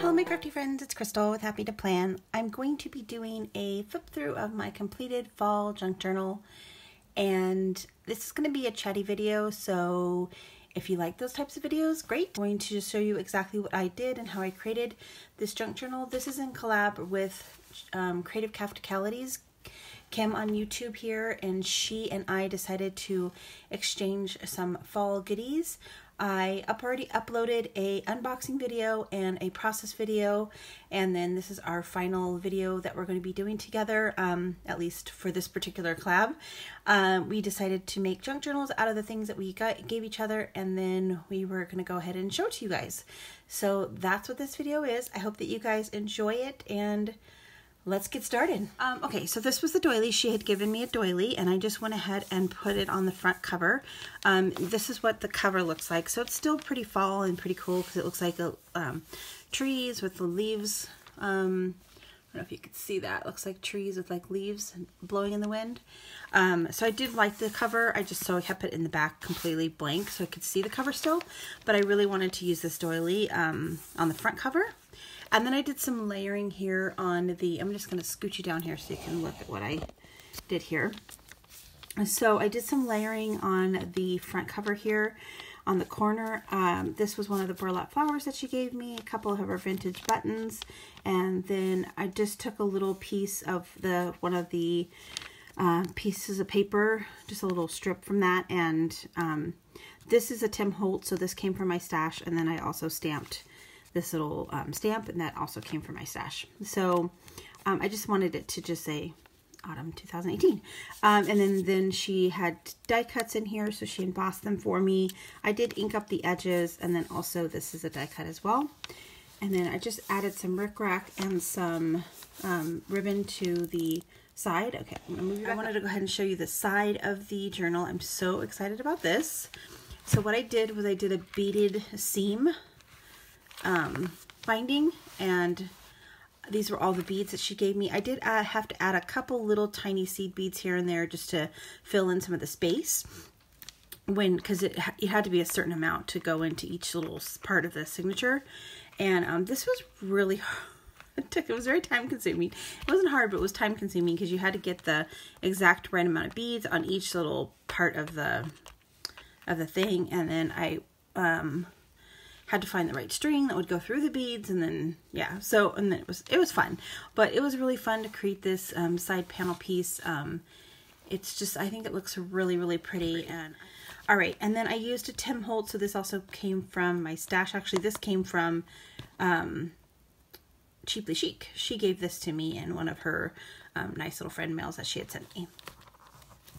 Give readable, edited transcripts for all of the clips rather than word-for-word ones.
Hello my crafty friends, it's Crystal with Happy to Plan. I'm going to be doing a flip through of my completed fall junk journal, and this is going to be a chatty video, so if you like those types of videos, great. I'm going to just show you exactly what I did and how I created this junk journal. This is in collab with Creative Crafticality's Kim on YouTube here, and she and I decided to exchange some fall goodies. I already uploaded a unboxing video and a process video, and then this is our final video that we're going to be doing together, at least for this particular collab. We decided to make junk journals out of the things that we gave each other, and then we were going to go ahead and show it to you guys. So that's what this video is. I hope that you guys enjoy it, and let's get started. Okay, so this was the doily. She had given me a doily, and I just went ahead and put it on the front cover. This is what the cover looks like. So it's still pretty fall and pretty cool because it looks like trees with the leaves. I don't know if you could see that. It looks like trees with like leaves blowing in the wind. So I did like the cover. I kept it in the back completely blank so I could see the cover still. But I really wanted to use this doily on the front cover. And then I did some layering here on the, I'm just going to scoot you down here so you can look at what I did here. So I did some layering on the front cover here on the corner. This was one of the burlap flowers that she gave me, a couple of her vintage buttons, and then I just took a little piece of one of the pieces of paper, just a little strip from that, and this is a Tim Holtz, so this came from my stash, and then I also stamped this little stamp, and that also came from my stash. So I just wanted it to just say autumn 2018. And then she had die cuts in here, so she embossed them for me. I did ink up the edges, and then also this is a die cut as well. And then I just added some rickrack and some ribbon to the side. Okay, I'm gonna move you back. I wanted to go ahead and show you the side of the journal. I'm so excited about this. So what I did was I did a beaded seam binding, and these were all the beads that she gave me. I did have to add a couple little tiny seed beads here and there just to fill in some of the space, because it had to be a certain amount to go into each little part of the signature. And this was really hard. It was very time consuming. It wasn't hard, but it was time consuming because you had to get the exact right amount of beads on each little part of the thing, and then I had to find the right string that would go through the beads, and then yeah, so and then it was fun, but it was really fun to create this side panel piece. It's just, I think it looks really pretty. And all right, and then I used a Tim Holtz, so this also came from my stash. Actually, this came from Cheaply Chic. She gave this to me in one of her nice little friend mails that she had sent me.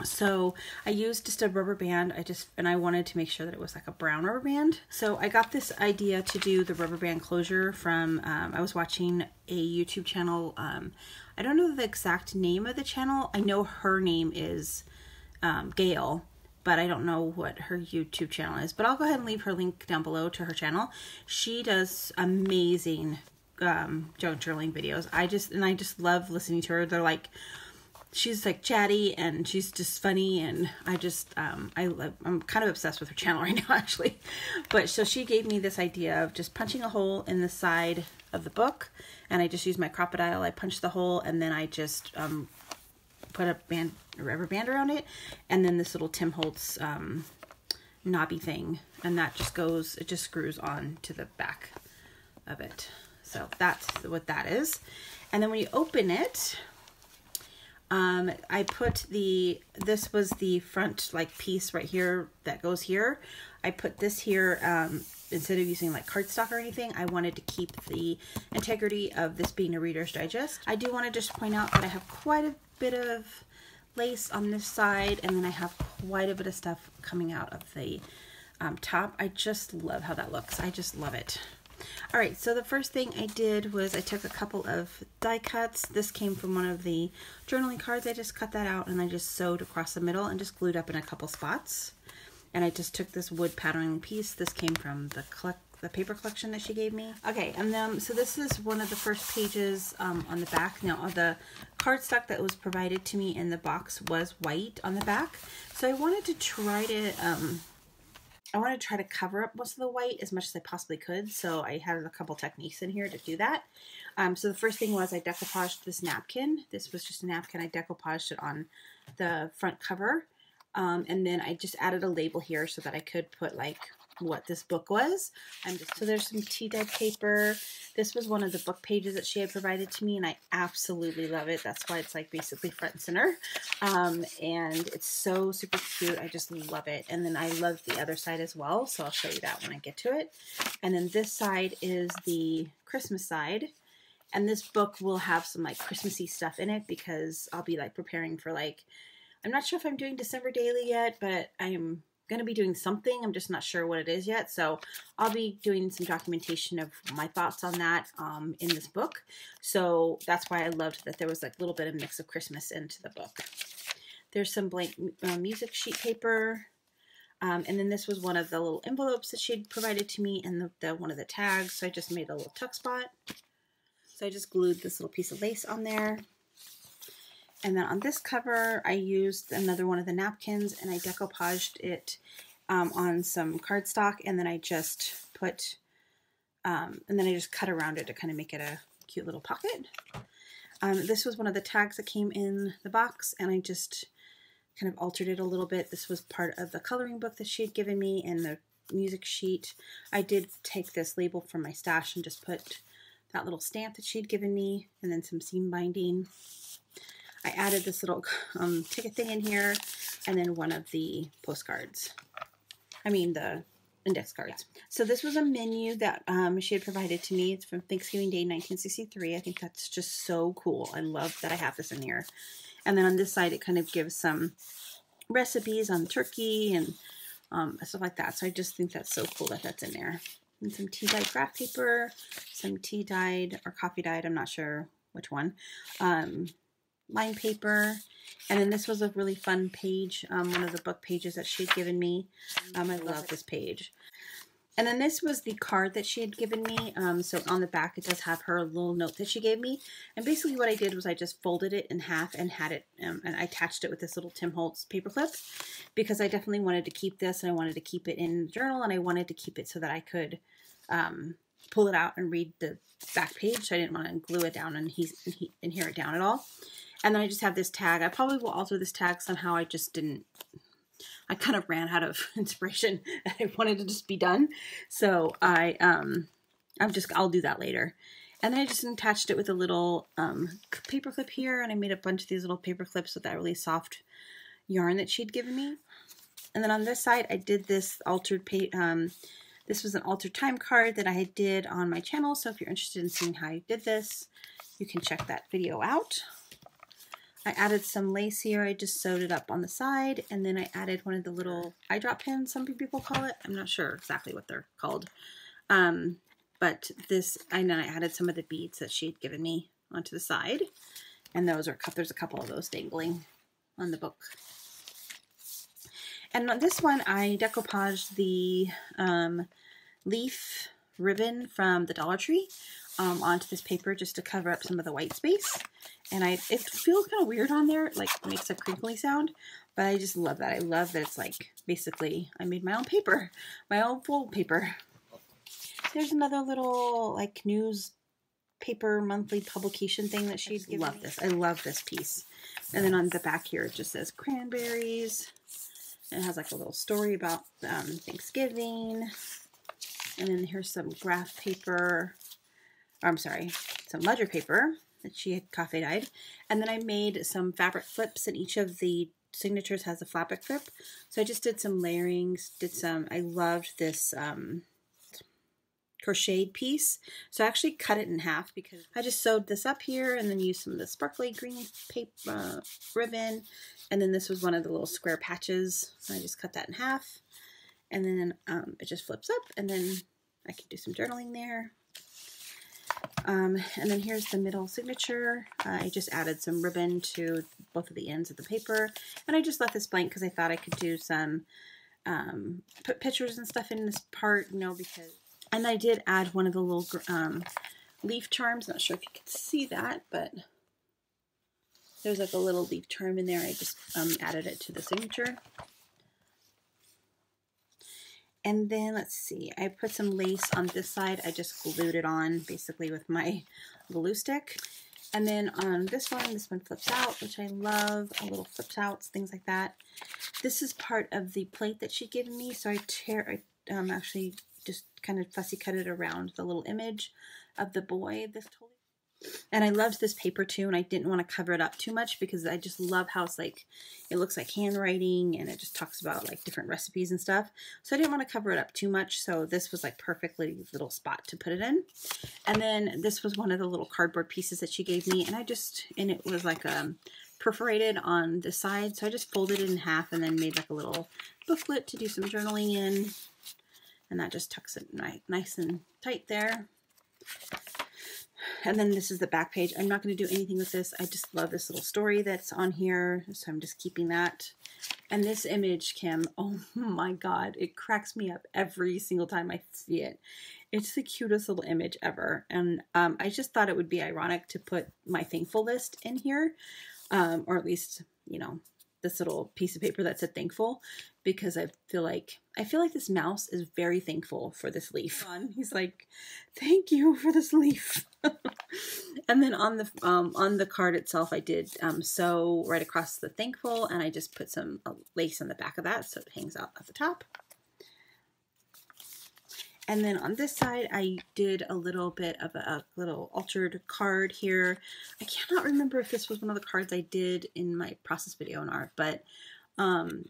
So I used just a rubber band. I wanted to make sure that it was like a brown rubber band. So I got this idea to do the rubber band closure from, I was watching a YouTube channel. I don't know the exact name of the channel. I know her name is Gayle, but I don't know what her YouTube channel is. But I'll go ahead and leave her link down below to her channel. She does amazing junk journaling videos. I just love listening to her. They're like, she's like chatty, and she's just funny, and I'm kind of obsessed with her channel right now, actually. But so she gave me this idea of just punching a hole in the side of the book, and I just used my Crop-A-Dile. I punched the hole, and then I just put a rubber band around it, and then this little Tim Holtz knobby thing, and that just goes, it just screws on to the back of it. So that's what that is. And then when you open it, I put this was the front like piece right here that goes here. I put this here, instead of using like cardstock or anything. I wanted to keep the integrity of this being a Reader's Digest. I do want to just point out that I have quite a bit of lace on this side, and then I have quite a bit of stuff coming out of the top. I just love how that looks. I just love it. All right, so the first thing I did was I took a couple of die cuts. This came from one of the journaling cards. I just cut that out, and I just sewed across the middle and just glued up in a couple spots. And I just took this wood patterning piece. This came from the paper collection that she gave me. Okay, and then so this is one of the first pages on the back. Now, the cardstock that was provided to me in the box was white on the back, so I wanted to try to I want to try to cover up most of the white as much as I possibly could, so I had a couple techniques in here to do that. So the first thing was I decoupaged this napkin. This was just a napkin. I decoupaged it on the front cover, and then I just added a label here so that I could put like what this book was. So there's some tea dyed paper. This was one of the book pages that she had provided to me, and I absolutely love it. That's why it's like basically front and center. And it's so super cute. I just love it. And then I love the other side as well, so I'll show you that when I get to it. And then this side is the Christmas side. And this book will have some like Christmassy stuff in it because I'll be like preparing for like, I'm not sure if I'm doing December daily yet, but I am going to be doing something. I'm just not sure what it is yet. So I'll be doing some documentation of my thoughts on that in this book. So that's why I loved that there was like a little bit of mix of Christmas into the book. There's some blank music sheet paper. And then this was one of the little envelopes that she had provided to me and the one of the tags. So I just made a little tuck spot. So I just glued this little piece of lace on there. And then on this cover, I used another one of the napkins and I decoupaged it on some cardstock, and then I just put, and then I just cut around it to kind of make it a cute little pocket. This was one of the tags that came in the box, and I just kind of altered it a little bit. This was part of the coloring book that she had given me and the music sheet. I did take this label from my stash and just put that little stamp that she'd given me, and then some seam binding. I added this little ticket thing in here, and then one of the postcards. I mean the index cards. Yeah. So this was a menu that she had provided to me. It's from Thanksgiving Day 1963. I think that's just so cool. I love that I have this in here. And then on this side, it kind of gives some recipes on turkey and stuff like that. So I just think that's so cool that that's in there. And some tea dyed craft paper, some tea dyed or coffee dyed, I'm not sure which one. Line paper, and then this was a really fun page, one of the book pages that she'd given me. I love this page. And then this was the card that she had given me. So on the back it does have her little note that she gave me, and basically what I did was I just folded it in half and had it and I attached it with this little Tim Holtz paper clip, because I definitely wanted to keep this, and I wanted to keep it in the journal, and I wanted to keep it so that I could pull it out and read the back page. So I didn't want to glue it down and adhere it down at all. And then I just have this tag. I probably will alter this tag somehow. I just didn't. I kind of ran out of inspiration. I wanted to just be done. So I'll do that later. And then I just attached it with a little paper clip here. And I made a bunch of these little paper clips with that really soft yarn that she'd given me. And then on this side, I did this altered this was an altered time card that I did on my channel. So if you're interested in seeing how I did this, you can check that video out. I added some lace here. I just sewed it up on the side, and then I added one of the little eyedrop pins, some people call it. I'm not sure exactly what they're called. But this, and then I added some of the beads that she had given me onto the side. And those are, there's a couple of those dangling on the book. And on this one, I decoupaged the leaf ribbon from the Dollar Tree onto this paper just to cover up some of the white space. And it feels kind of weird on there, like makes a crinkly sound, but I just love that. I love that it's like, basically, I made my own paper, my own fold paper. There's another little like news paper monthly publication thing that she'd given me. Love this. I love this piece. And then on the back here, it just says cranberries. And it has like a little story about Thanksgiving. And then here's some graph paper, or I'm sorry, some ledger paper that she had coffee dyed. And then I made some fabric flips, and each of the signatures has a fabric flip. So I just did some layerings, I loved this crocheted piece. So I actually cut it in half because I just sewed this up here and then used some of the sparkly green paper ribbon. And then this was one of the little square patches. So I just cut that in half. And then it just flips up, and then I can do some journaling there. And then here's the middle signature. I just added some ribbon to both of the ends of the paper, and I just left this blank because I thought I could do some, put pictures and stuff in this part, you know, because, and I did add one of the little leaf charms. Not sure if you can see that, but there's like a little leaf charm in there. I just added it to the signature. And then let's see, I put some lace on this side. I just glued it on basically with my glue stick. And then on this one flips out, which I love, a little flips outs, things like that. This is part of the plate that she'd given me, so I actually just kind of fussy cut it around the little image of the boy. And I loved this paper too, and I didn't want to cover it up too much because I just love how it's like, it looks like handwriting and it just talks about like different recipes and stuff. So I didn't want to cover it up too much. So this was like perfectly little spot to put it in. And then this was one of the little cardboard pieces that she gave me, and it was like perforated on the side. So I just folded it in half and then made like a little booklet to do some journaling in. And that just tucks it nice and tight there. And then this is the back page. I'm not going to do anything with this. I just love this little story that's on here. So I'm just keeping that. And this image, Kim, oh my God, it cracks me up every single time I see it. It's the cutest little image ever. And I just thought it would be ironic to put my thankful list in here. Or at least, you know, this little piece of paper that said thankful, because I feel like this mouse is very thankful for this leaf. He's like, thank you for this leaf. And then on the card itself, I did sew right across the thankful, and I just put some lace on the back of that so it hangs out at the top. And then on this side, I did a little bit of a little altered card here. I cannot remember if this was one of the cards I did in my process video in art, but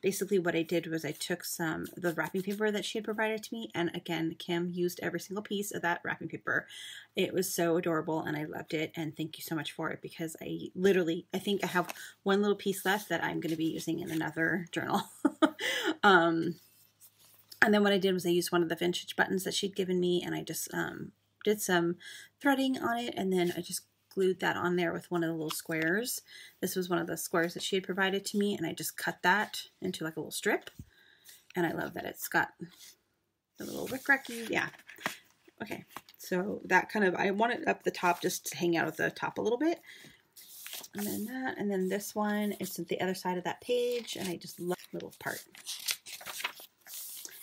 basically what I did was I took the wrapping paper that she had provided to me, and again, Kim used every single piece of that wrapping paper. It was so adorable and I loved it, and thank you so much for it, because I think I have one little piece left that I'm going to be using in another journal. And then what I did was I used one of the vintage buttons that she'd given me, and I just did some threading on it, and then I just glued that on there with one of the little squares. This was one of the squares that she had provided to me, and I just cut that into like a little strip. And I love that it's got the little rickracky. Yeah. Okay. So that kind of, I want it up the top just to hang out at the top a little bit. And then that, and then this one, it's at the other side of that page, and I just love the little part.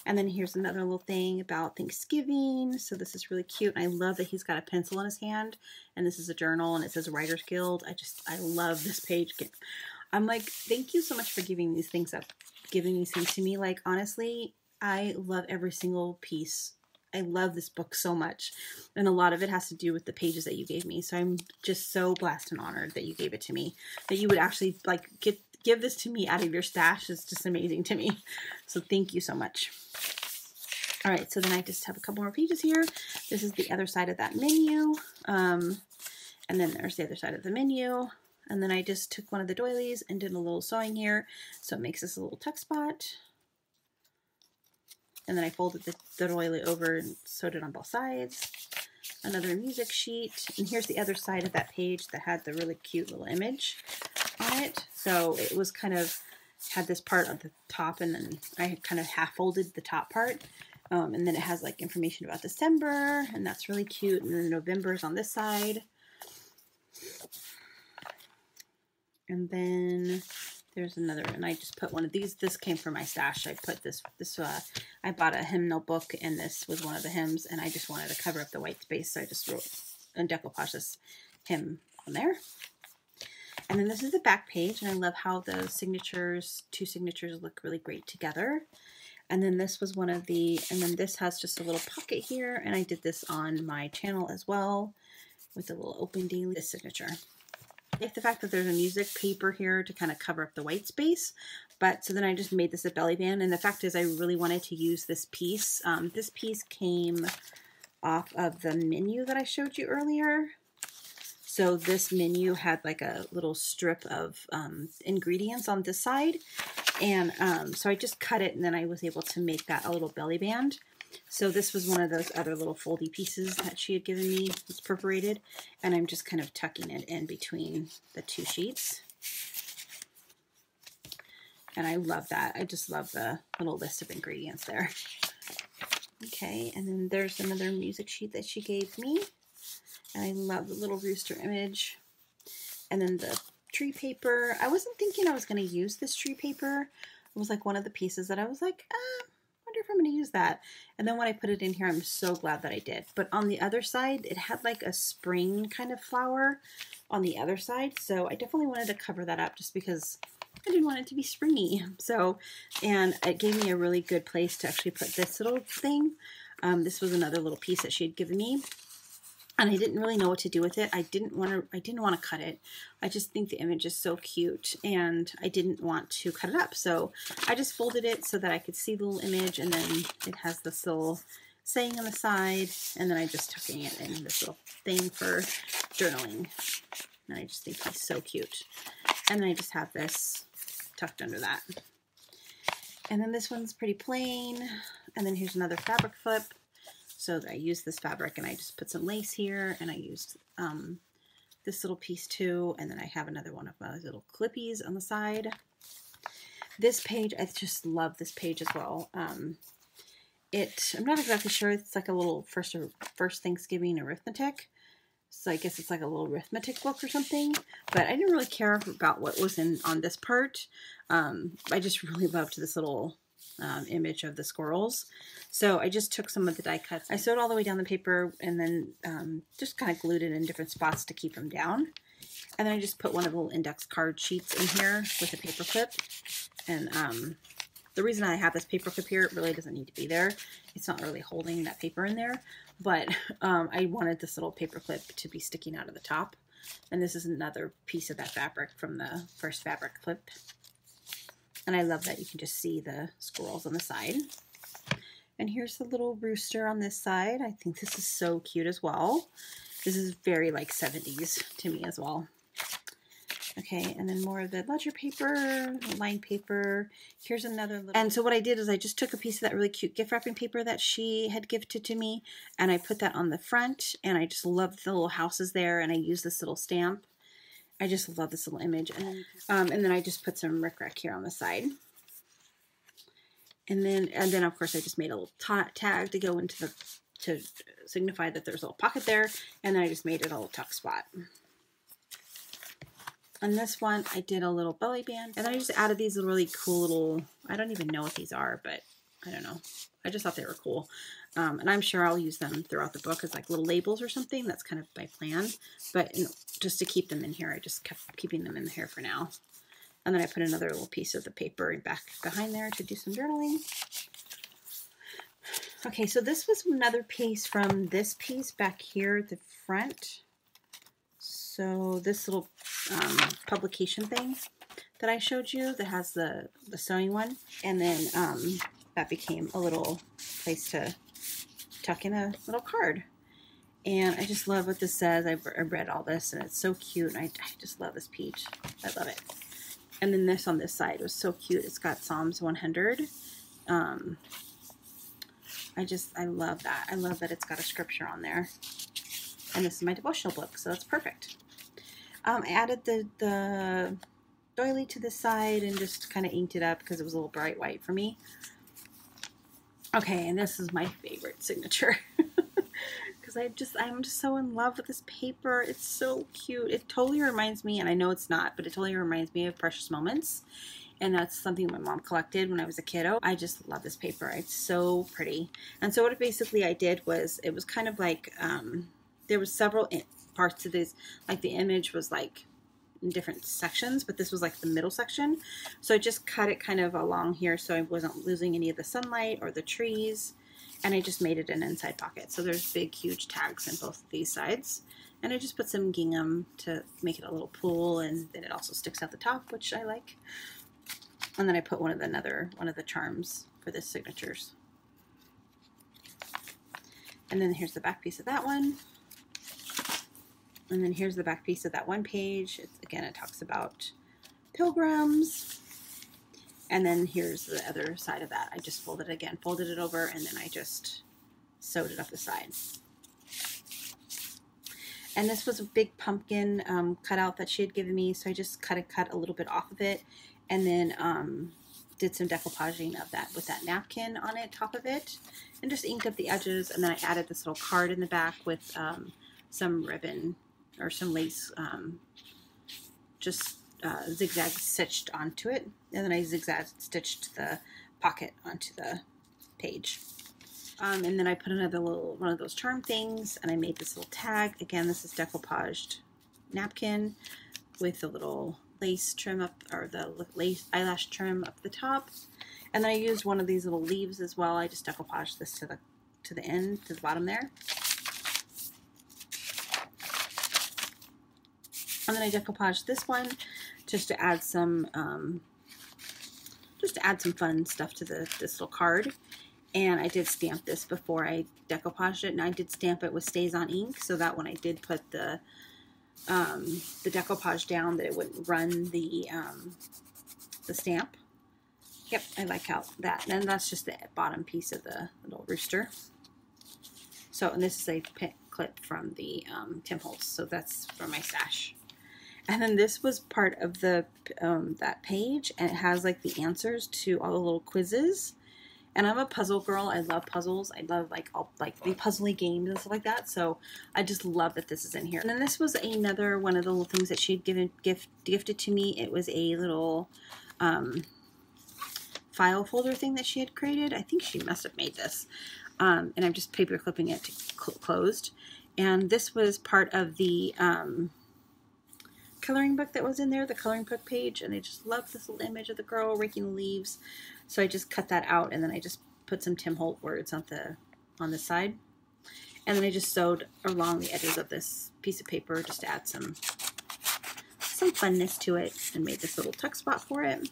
And then here's another little thing about Thanksgiving. So this is really cute. And I love that he's got a pencil in his hand, and this is a journal, and it says Writers Guild. I love this page. I'm like, thank you so much for giving these things to me. Like, honestly, I love every single piece. I love this book so much. And a lot of it has to do with the pages that you gave me. So I'm just so blessed and honored that you gave it to me, that you would actually like give this to me out of your stash. Is just amazing to me. So thank you so much. All right, so then I just have a couple more pages here. This is the other side of that menu. And then there's the other side of the menu. And then I just took one of the doilies and did a little sewing here. So it makes this a little tuck spot. And then I folded the doily over and sewed it on both sides. Another music sheet. And here's the other side of that page that had the really cute little image on it. So it was kind of, had this part at the top, and then I kind of half folded the top part. And then it has like information about December, and that's really cute. And then November is on this side. And then there's another, and I just put one of these. This came from my stash. I put I bought a hymnal book, and this was one of the hymns, and I just wanted to cover up the white space. So I just wrote and decoupage this hymn on there. And then this is the back page, and I love how the two signatures look really great together. And then this was one of the, and then this has just a little pocket here, and I did this on my channel as well with a little open daily signature. I like the fact that there's a music paper here to kind of cover up the white space, but so then I just made this a belly band, and the fact is I really wanted to use this piece. This piece came off of the menu that I showed you earlier. So this menu had like a little strip of ingredients on this side. And so I just cut it, and then I was able to make that a little belly band. So this was one of those other little foldy pieces that she had given me. It's perforated, and I'm just kind of tucking it in between the two sheets. And I love that. I just love the little list of ingredients there. Okay, and then there's another music sheet that she gave me. And I love the little rooster image. And then the tree paper. I wasn't thinking I was going to use this tree paper. It was like one of the pieces that I was like, I wonder if I'm going to use that. And then when I put it in here, I'm so glad that I did. But on the other side, it had like a spring kind of flower on the other side. So I definitely wanted to cover that up just because I didn't want it to be springy. So, and it gave me a really good place to actually put this little thing. This was another little piece that she had given me. And I didn't really know what to do with it. I didn't want to cut it. I just think the image is so cute and I didn't want to cut it up. So I just folded it so that I could see the little image, and then it has this little saying on the side, and then I just tucking it in this little thing for journaling. And I just think he's so cute. And then I just have this tucked under that. And then this one's pretty plain. And then here's another fabric flip. So I used this fabric and I just put some lace here, and I used this little piece too. And then I have another one of my little clippies on the side. This page, I just love this page as well. I'm not exactly sure. It's like a little first Thanksgiving arithmetic. So I guess it's like a little arithmetic book or something, but I didn't really care about what was on this part. I just really loved this little image of the squirrels. So I just took some of the die cuts. I sewed all the way down the paper and then just kind of glued it in different spots to keep them down. And then I just put one of the little index card sheets in here with a paper clip. And the reason I have this paper clip here, it really doesn't need to be there. It's not really holding that paper in there, but I wanted this little paper clip to be sticking out of the top. And this is another piece of that fabric from the first fabric clip. And I love that you can just see the squirrels on the side. And here's the little rooster on this side. I think this is so cute as well. This is very like 70s to me as well. Okay, and then more of the ledger paper, lined paper. Here's another little... And so what I did is I just took a piece of that really cute gift wrapping paper that she had gifted to me, and I put that on the front, and I just loved the little houses there, and I used this little stamp. I just love this little image. And then I just put some rickrack here on the side. And then of course I just made a little tag to go into to signify that there's a little pocket there, and then I just made it a little tuck spot. On this one, I did a little belly band, and then I just added these really cool little, I don't even know what these are, but I don't know. I just thought they were cool. And I'm sure I'll use them throughout the book as like little labels or something. That's kind of my plan. But just to keep them in here, I just kept keeping them in here for now. And then I put another little piece of the paper back behind there to do some journaling. Okay, so this was another piece from this piece back here at the front. So this little publication thing that I showed you that has the sewing one, and then that became a little place to tuck in a little card. And I just love what this says. I read all this, and it's so cute, and I just love this peach. I love it. And then this on this side was so cute. It's got Psalms 100. I love that. I love that it's got a scripture on there. And this is my devotional book, so that's perfect. I added the doily to the side and just kind of inked it up because it was a little bright white for me. Okay, and this is my favorite signature because I'm just so in love with this paper. It's so cute. It totally reminds me, and I know it's not, but it totally reminds me of Precious Moments. And that's something my mom collected when I was a kiddo. I just love this paper. It's so pretty. And so what basically I did was, it was kind of like, there was several parts to this, like the image was like in different sections, but this was like the middle section. So I just cut it kind of along here so I wasn't losing any of the sunlight or the trees. And I just made it an inside pocket. So there's big, huge tags in both of these sides. And I just put some gingham to make it a little pull, and then it also sticks out the top, which I like. And then I put one of the charms for the signatures. And then here's the back piece of that one. And then here's the back piece of that one page. Again, it talks about pilgrims. And then here's the other side of that. I just folded it over, and then I just sewed it up the side. And this was a big pumpkin cutout that she had given me, so I just cut a little bit off of it, and then did some decoupaging of that with that napkin on it, top of it, and just inked up the edges. And then I added this little card in the back with some ribbon or some lace, just zigzag stitched onto it, and then I zigzag stitched the pocket onto the page. And then I put another little one of those charm things, and I made this little tag. Again, this is decoupaged napkin with a little lace trim up, or the lace eyelash trim up the top. And then I used one of these little leaves as well. I just decoupaged this to the end, to the bottom there. And then I decoupaged this one just to add some fun stuff to this little card. And I did stamp this before I decoupaged it, and I did stamp it with Stays On ink, so that when I did put the decoupage down, that it wouldn't run the stamp. Yep, I like how that, and that's just the bottom piece of the little rooster. So, and this is a clip from the Tim Holtz, so that's from my stash. And then this was part of the that page, and it has like the answers to all the little quizzes. And I'm a puzzle girl. I love puzzles. I love like all like the puzzly games and stuff like that. So I just love that this is in here. And then this was another one of the little things that she'd gifted to me. It was a little file folder thing that she had created. I think she must have made this. And I'm just paper clipping it to closed. And this was part of the coloring book that was in there, the coloring book page, and I just love this little image of the girl raking the leaves. So I just cut that out, and then I just put some Tim Holtz words on the side. And then I just sewed along the edges of this piece of paper just to add some funness to it, and made this little tuck spot for it.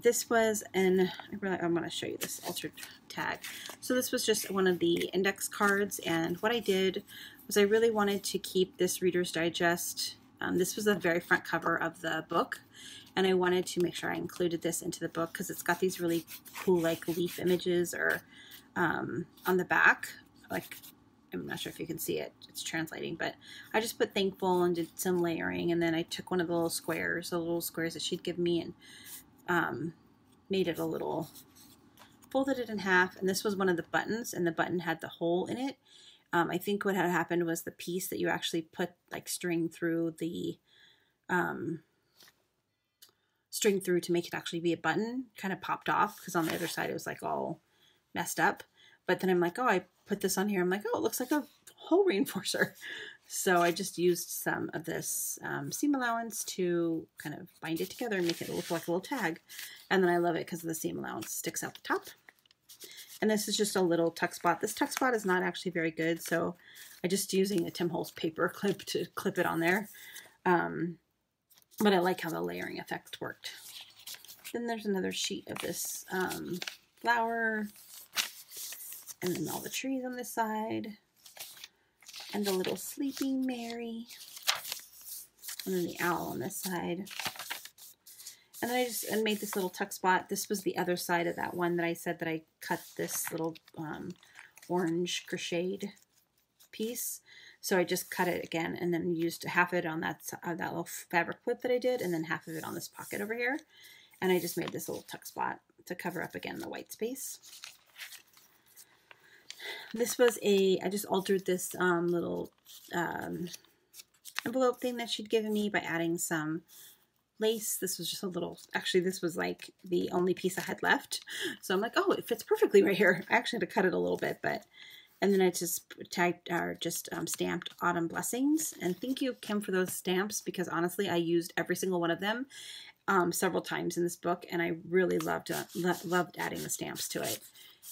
This was I'm going to show you this altered tag. So this was just one of the index cards, and what I did was I really wanted to keep this Reader's Digest. This was the very front cover of the book, and I wanted to make sure I included this into the book because it's got these really cool like leaf images or on the back. Like, I'm not sure if you can see it, it's translating, but I just put thankful and did some layering, and then I took one of the little squares that she'd give me, and made it a little, folded it in half, and this was one of the buttons, and the button had the hole in it. I think what had happened was the piece that you actually put like string through to make it actually be a button kind of popped off, because on the other side it was like all messed up. But then I'm like, oh, I put this on here. I'm like, oh, it looks like a hole reinforcer. So I just used some of this seam allowance to kind of bind it together and make it look like a little tag. And then I love it because the seam allowance sticks out the top. And this is just a little tuck spot. This tuck spot is not actually very good, so I'm just using a Tim Holtz paper clip to clip it on there. But I like how the layering effect worked. Then there's another sheet of this flower, and then all the trees on this side, and the little sleeping Mary, and then the owl on this side. And then I just made this little tuck spot. This was the other side of that one that I said that I cut this little orange crocheted piece. So I just cut it again, and then used half of it on that little fabric clip that I did, and then half of it on this pocket over here. And I just made this little tuck spot to cover up again the white space. This was I just altered this little envelope thing that she'd given me by adding some lace. This was just a little, actually this was like the only piece I had left. So I'm like, oh, it fits perfectly right here. I actually had to cut it a little bit, and then I just stamped Autumn Blessings. And thank you, Kim, for those stamps, because honestly, I used every single one of them several times in this book, and I really loved adding the stamps to it.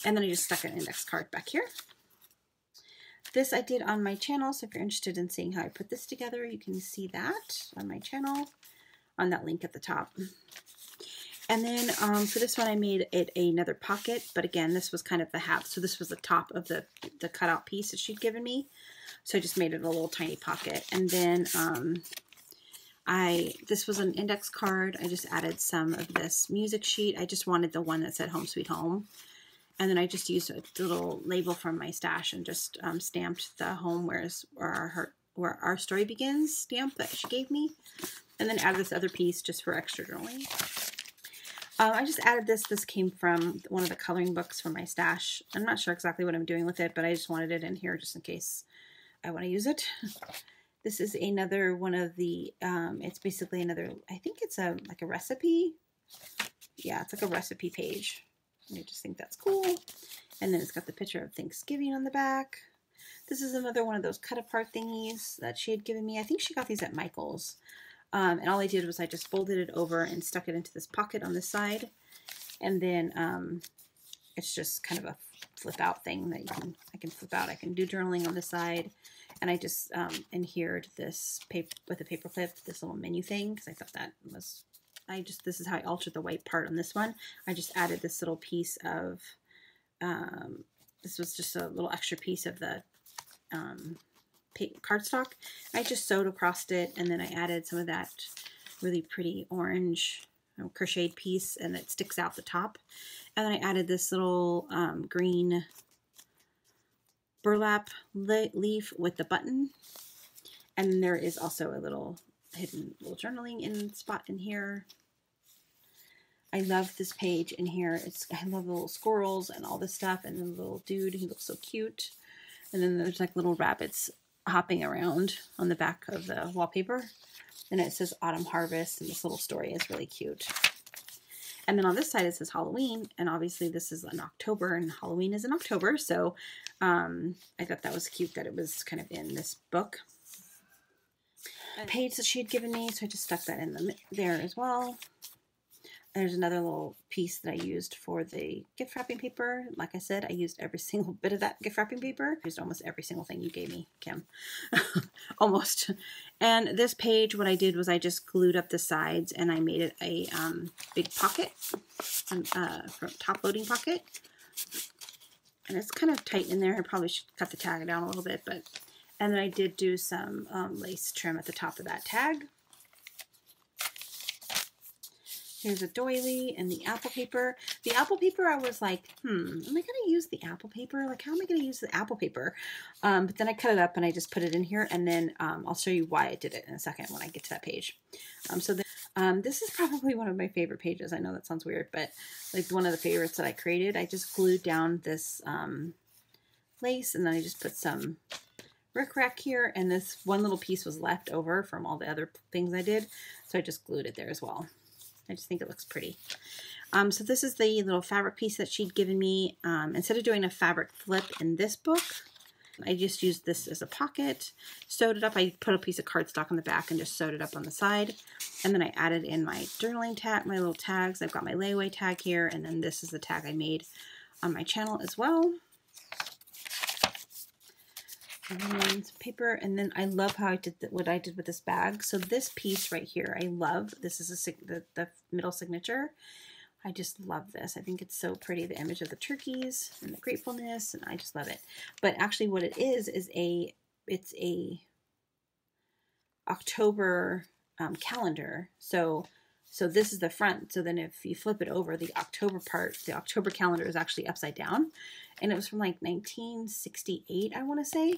And then I just stuck an index card back here. This I did on my channel, so if you're interested in seeing how I put this together, you can see that on my channel, on that link at the top. And then for this one, I made it another pocket, but again, this was kind of the half. So this was the top of the cutout piece that she'd given me. So I just made it a little tiny pocket. And then this was an index card. I just added some of this music sheet. I just wanted the one that said Home Sweet Home. And then I just used a little label from my stash and just stamped the home where our story begins stamp that she gave me. And then added this other piece just for extra journaling. I just added this. This came from one of the coloring books from my stash. I'm not sure exactly what I'm doing with it, but I just wanted it in here just in case I want to use it. This is another one of the, it's basically another, I think it's like a recipe. Yeah, it's like a recipe page. I just think that's cool. And then it's got the picture of Thanksgiving on the back. This is another one of those cut apart thingies that she had given me. I think she got these at Michael's. And all I did was I just folded it over and stuck it into this pocket on this side. And then it's just kind of a flip out thing that I can flip out. I can do journaling on the side. And I just adhered this paper with a paper clip, this little menu thing, because I thought that was, this is how I altered the white part on this one. I just added this little piece of, this was just a little extra piece of the cardstock. I just sewed across it, and then I added some of that really pretty orange crocheted piece, and it sticks out the top. And then I added this little green burlap leaf with the button. And then there is also a little hidden little journaling spot in here. I love this page in here. I love the little squirrels and all this stuff, and the little dude, he looks so cute. And then there's like little rabbits hopping around on the back of the wallpaper. And it says Autumn Harvest, and this little story is really cute. And then on this side it says Halloween, and obviously this is in October, and Halloween is in October, so I thought that was cute that it was kind of in this book. A page that she had given me, so I just stuck that in there as well. There's another little piece that I used for the gift wrapping paper. Like I said, I used every single bit of that gift wrapping paper. I used almost every single thing you gave me, Kim. Almost. And this page, what I did was I just glued up the sides, and I made it a big pocket, top loading pocket. And it's kind of tight in there. I probably should cut the tag down a little bit, but, and then I did do some lace trim at the top of that tag. Here's a doily and the apple paper. The apple paper, I was like, am I going to use the apple paper? Like, how am I going to use the apple paper? But then I cut it up and I just put it in here, and then I'll show you why I did it in a second when I get to that page. This is probably one of my favorite pages. I know that sounds weird, but like one of the favorites that I created. I just glued down this lace, and then I just put some rickrack here, and this one little piece was left over from all the other things I did, so I just glued it there as well. I just think it looks pretty. So this is the little fabric piece that she'd given me. Instead of doing a fabric flip in this book, I just used this as a pocket, sewed it up. I put a piece of cardstock on the back and just sewed it up on the side. And then I added in my journaling tag, my little tags. I've got my layaway tag here, and then this is the tag I made on my channel as well. And then some paper, and then I love how I did what I did with this bag. So this piece right here, I love. This is the middle signature. I just love this. I think it's so pretty. The image of the turkeys and the gratefulness, and I just love it. But actually, what it is it's a October calendar. So this is the front. So then if you flip it over, the October part, the October calendar is actually upside down. And it was from like 1968, I want to say.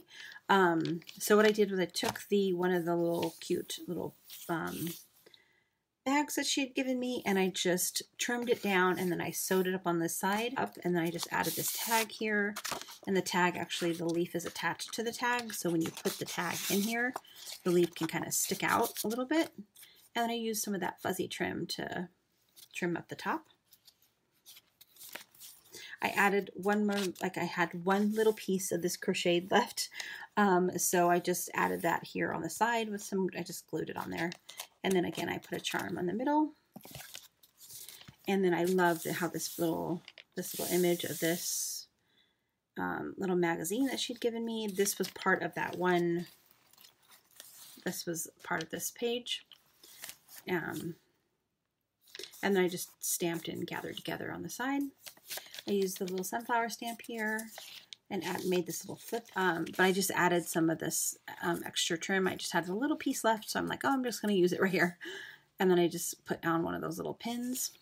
So what I did was I took one of the little cute little bags that she had given me, and I just trimmed it down, and then I sewed it up on this side up, and then I just added this tag here. And the tag, actually, the leaf is attached to the tag. So when you put the tag in here, the leaf can kind of stick out a little bit. And then I used some of that fuzzy trim to trim up the top. I added one more, like I had one little piece of this crocheted left. So I just added that here on the side with some, I just glued it on there. And then again, I put a charm on the middle. And then I loved how this little image of this little magazine that she'd given me. This was part of that one. This was part of this page. And then I just stamped and gathered together on the side. I used the little sunflower stamp here and made this little flip. But I just added some of this extra trim. I just had a little piece left, so I'm like, oh, I'm just going to use it right here. And then I just put down one of those little pins.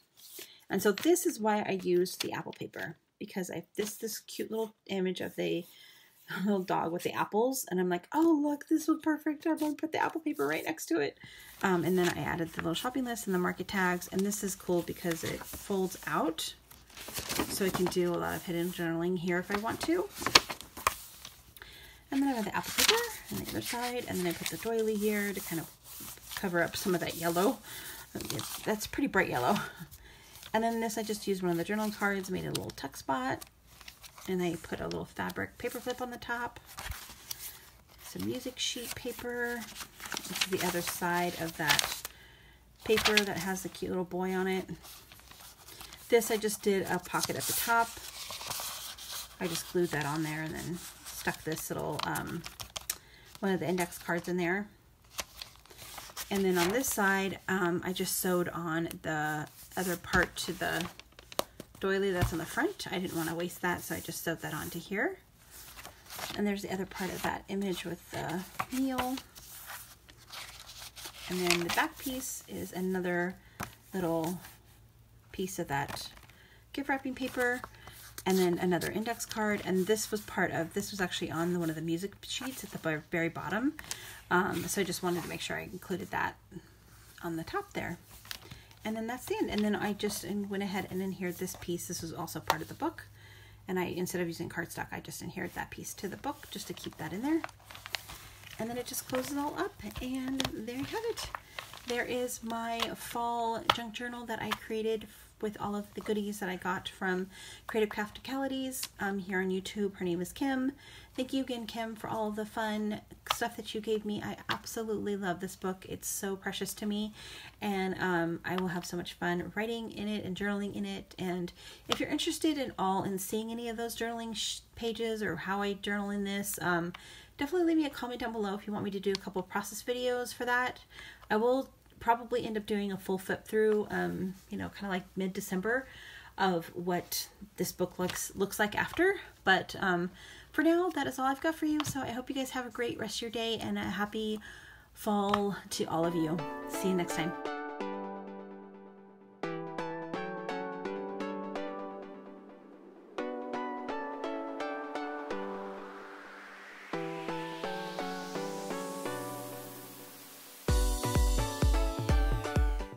And so this is why I used the apple paper, because this cute little image of the little dog with the apples, and I'm like, oh, look, this was perfect. I'm going to put the apple paper right next to it. And then I added the little shopping list and the market tags, and this is cool because it folds out, so I can do a lot of hidden journaling here if I want to. And then I have the apple paper on the other side, and then I put the doily here to kind of cover up some of that yellow. That's pretty bright yellow. And then this, I just used one of the journaling cards, made a little tuck spot, and I put a little fabric paper clip on the top. Some music sheet paper. This is the other side of that paper that has the cute little boy on it. This, I just did a pocket at the top. I just glued that on there and then stuck this little, one of the index cards in there. And then on this side, I just sewed on the other part to the doily that's on the front. I didn't want to waste that, so I just sewed that onto here. And there's the other part of that image with the meal. And then the back piece is another little piece of that gift wrapping paper. And then another index card. And this was part of, this was actually on one of the music sheets at the very bottom. So I just wanted to make sure I included that on the top there. And then that's the end. And then I just went ahead and adhered this piece. This was also part of the book. And I, instead of using cardstock, I just adhered that piece to the book just to keep that in there. And then it just closes all up, and there you have it. There is my fall junk journal that I created with all of the goodies that I got from Creative Crafticalities here on YouTube. Her name is Kim. Thank you again, Kim, for all of the fun stuff that you gave me. I absolutely love this book. It's so precious to me, and I will have so much fun writing in it and journaling in it. And if you're interested in seeing any of those journaling pages or how I journal in this, definitely leave me a comment down below if you want me to do a couple of process videos for that. I will probably end up doing a full flip through, you know, kind of like mid-December of what this book looks like after. But for now, that is all I've got for you. So I hope you guys have a great rest of your day and a happy fall to all of you. See you next time.